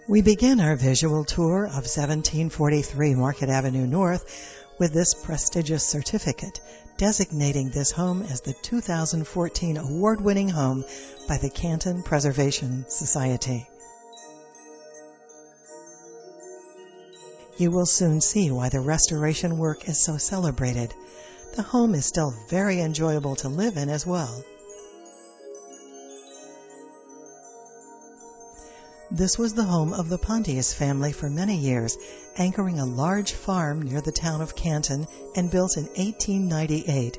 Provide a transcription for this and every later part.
We begin our visual tour of 1743 Market Avenue North with this prestigious certificate designating this home as the 2014 award-winning home by the Canton Preservation Society. You will soon see why the restoration work is so celebrated. The home is still very enjoyable to live in as well. This was the home of the Pontius family for many years, anchoring a large farm near the town of Canton and built in 1898.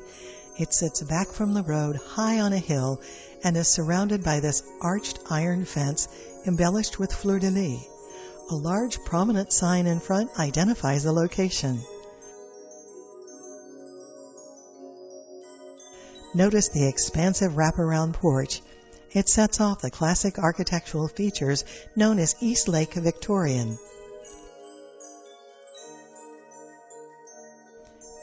It sits back from the road high on a hill and is surrounded by this arched iron fence embellished with fleur-de-lis. A large prominent sign in front identifies the location. Notice the expansive wraparound porch. It sets off the classic architectural features known as East Lake Victorian.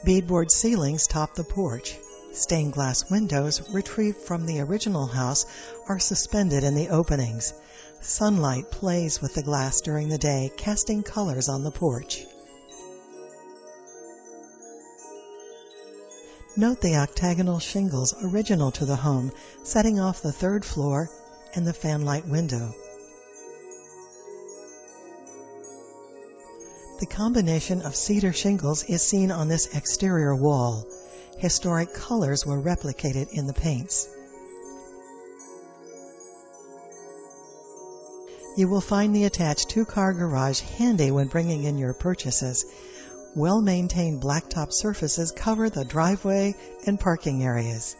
Beadboard ceilings top the porch. Stained glass windows, retrieved from the original house, are suspended in the openings. Sunlight plays with the glass during the day, casting colors on the porch. Note the octagonal shingles original to the home, setting off the third floor and the fanlight window. The combination of cedar shingles is seen on this exterior wall. Historic colors were replicated in the paints. You will find the attached two-car garage handy when bringing in your purchases. Well-maintained blacktop surfaces cover the driveway and parking areas.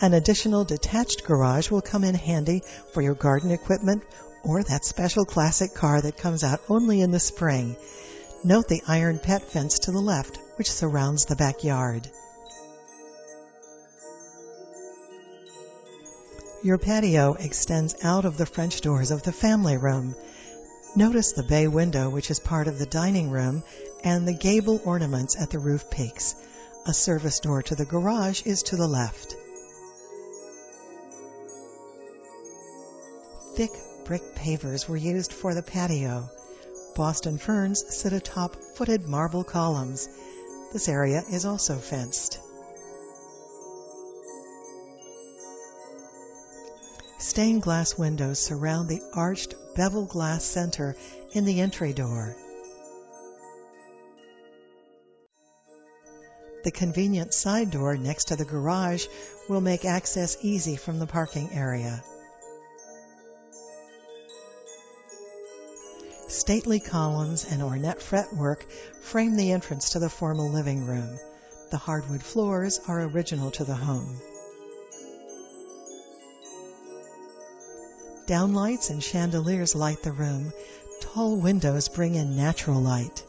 An additional detached garage will come in handy for your garden equipment or that special classic car that comes out only in the spring. Note the iron pet fence to the left, which surrounds the backyard. Your patio extends out of the French doors of the family room. Notice the bay window, which is part of the dining room, and the gable ornaments at the roof peaks. A service door to the garage is to the left. Thick brick pavers were used for the patio. Boston ferns sit atop footed marble columns. This area is also fenced. Stained glass windows surround the arched bevel glass center in the entry door. The convenient side door next to the garage will make access easy from the parking area. Stately columns and ornate fretwork frame the entrance to the formal living room. The hardwood floors are original to the home. Downlights and chandeliers light the room. Tall windows bring in natural light.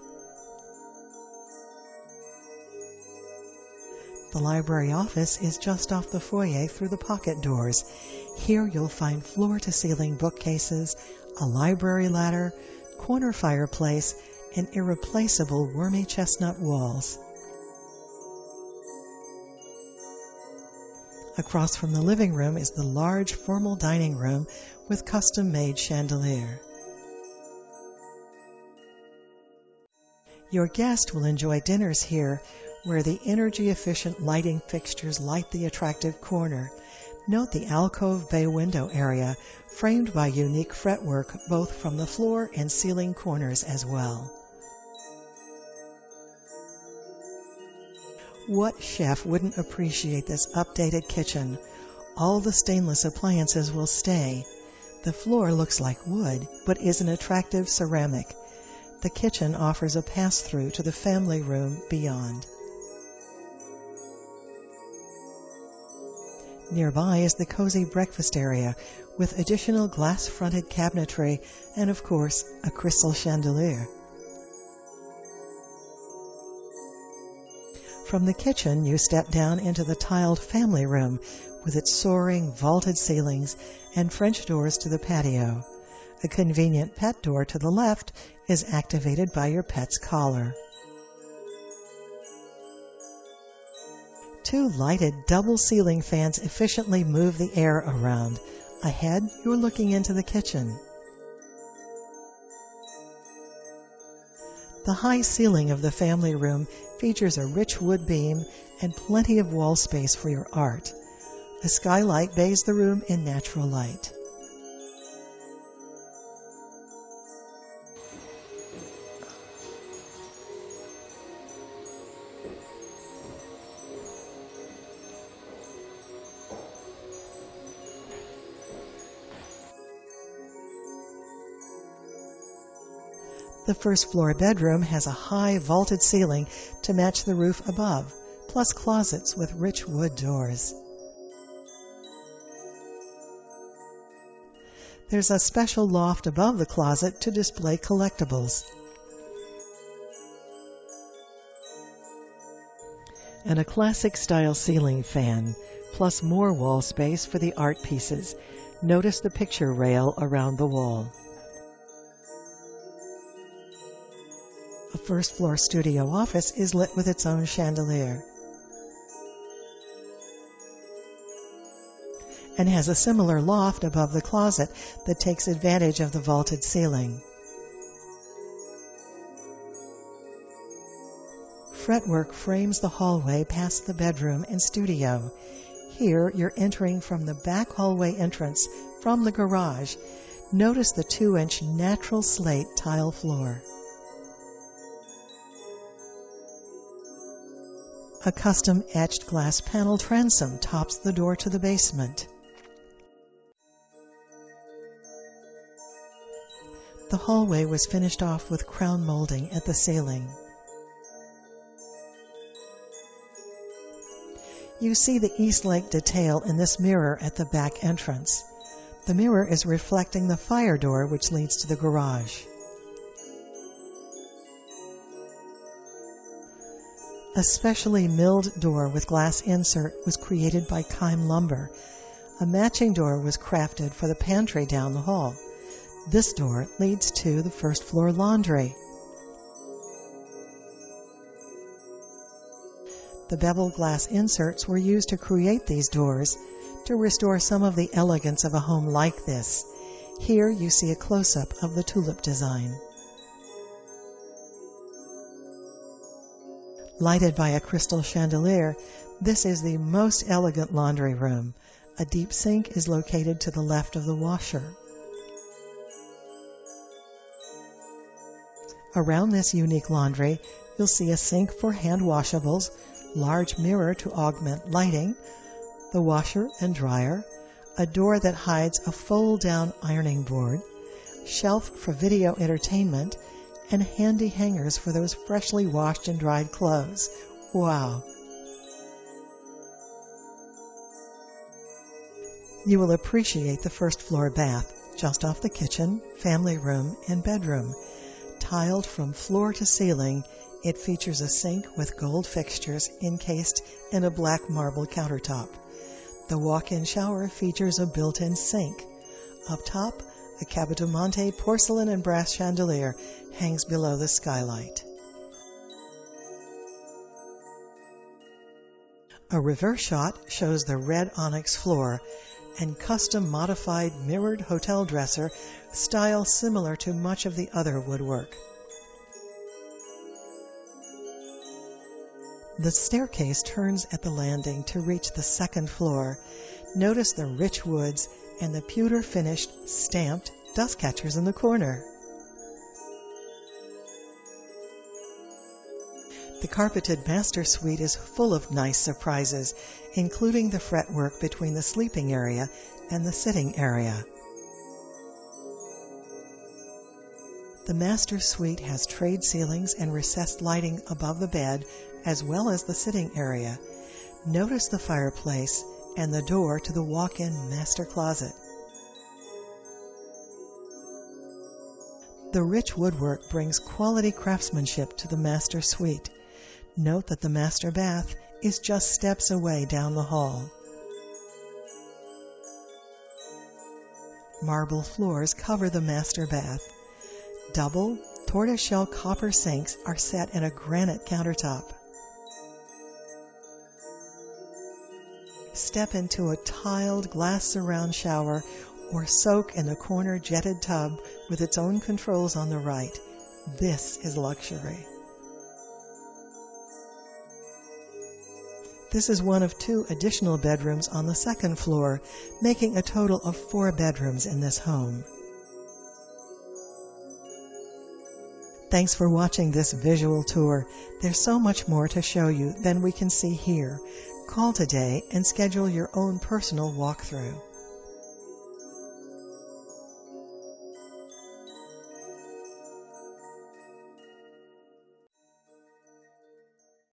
The library office is just off the foyer through the pocket doors. Here you'll find floor-to-ceiling bookcases, a library ladder, corner fireplace, and irreplaceable wormy chestnut walls. Across from the living room is the large formal dining room with custom-made chandelier. Your guest will enjoy dinners here, where the energy-efficient lighting fixtures light the attractive corner. Note the alcove bay window area, framed by unique fretwork both from the floor and ceiling corners as well. What chef wouldn't appreciate this updated kitchen? All the stainless appliances will stay. The floor looks like wood, but is an attractive ceramic. The kitchen offers a pass-through to the family room beyond. Nearby is the cozy breakfast area with additional glass-fronted cabinetry and, of course, a crystal chandelier. From the kitchen, you step down into the tiled family room with its soaring, vaulted ceilings and French doors to the patio. A convenient pet door to the left is activated by your pet's collar. Two lighted double ceiling fans efficiently move the air around. Ahead, you're looking into the kitchen. The high ceiling of the family room features a rich wood beam and plenty of wall space for your art. A skylight bathes the room in natural light. The first floor bedroom has a high vaulted ceiling to match the roof above, plus closets with rich wood doors. There's a special loft above the closet to display collectibles. And a classic style ceiling fan, plus more wall space for the art pieces. Notice the picture rail around the wall. A first floor studio office is lit with its own chandelier and has a similar loft above the closet that takes advantage of the vaulted ceiling. Fretwork frames the hallway past the bedroom and studio. Here you're entering from the back hallway entrance from the garage. Notice the 2-inch natural slate tile floor. A custom etched glass panel transom tops the door to the basement. The hallway was finished off with crown molding at the ceiling. You see the East Lake detail in this mirror at the back entrance. The mirror is reflecting the fire door which leads to the garage. A specially milled door with glass insert was created by Kime Lumber. A matching door was crafted for the pantry down the hall. This door leads to the first floor laundry. The beveled glass inserts were used to create these doors to restore some of the elegance of a home like this. Here you see a close-up of the tulip design. Lighted by a crystal chandelier, this is the most elegant laundry room. A deep sink is located to the left of the washer. Around this unique laundry, you'll see a sink for hand washables, large mirror to augment lighting, the washer and dryer, a door that hides a fold-down ironing board, shelf for video entertainment, and handy hangers for those freshly washed and dried clothes. Wow! You will appreciate the first floor bath, just off the kitchen, family room, and bedroom. Tiled from floor to ceiling, it features a sink with gold fixtures encased in a black marble countertop. The walk-in shower features a built-in sink. Up top, a Capodimonte porcelain and brass chandelier hangs below the skylight. A reverse shot shows the red onyx floor and custom modified mirrored hotel dresser, style similar to much of the other woodwork. The staircase turns at the landing to reach the second floor. Notice the rich woods and the pewter-finished, stamped dust catchers in the corner. The carpeted master suite is full of nice surprises, including the fretwork between the sleeping area and the sitting area. The master suite has trade ceilings and recessed lighting above the bed, as well as the sitting area. Notice the fireplace and the door to the walk-in master closet. The rich woodwork brings quality craftsmanship to the master suite. Note that the master bath is just steps away down the hall. Marble floors cover the master bath. Double tortoiseshell copper sinks are set in a granite countertop. Step into a tiled glass surround shower or soak in a corner jetted tub with its own controls on the right. This is luxury. This is one of 2 additional bedrooms on the 2nd floor, making a total of 4 bedrooms in this home. Thanks for watching this visual tour. There's so much more to show you than we can see here. Call today and schedule your own personal walkthrough.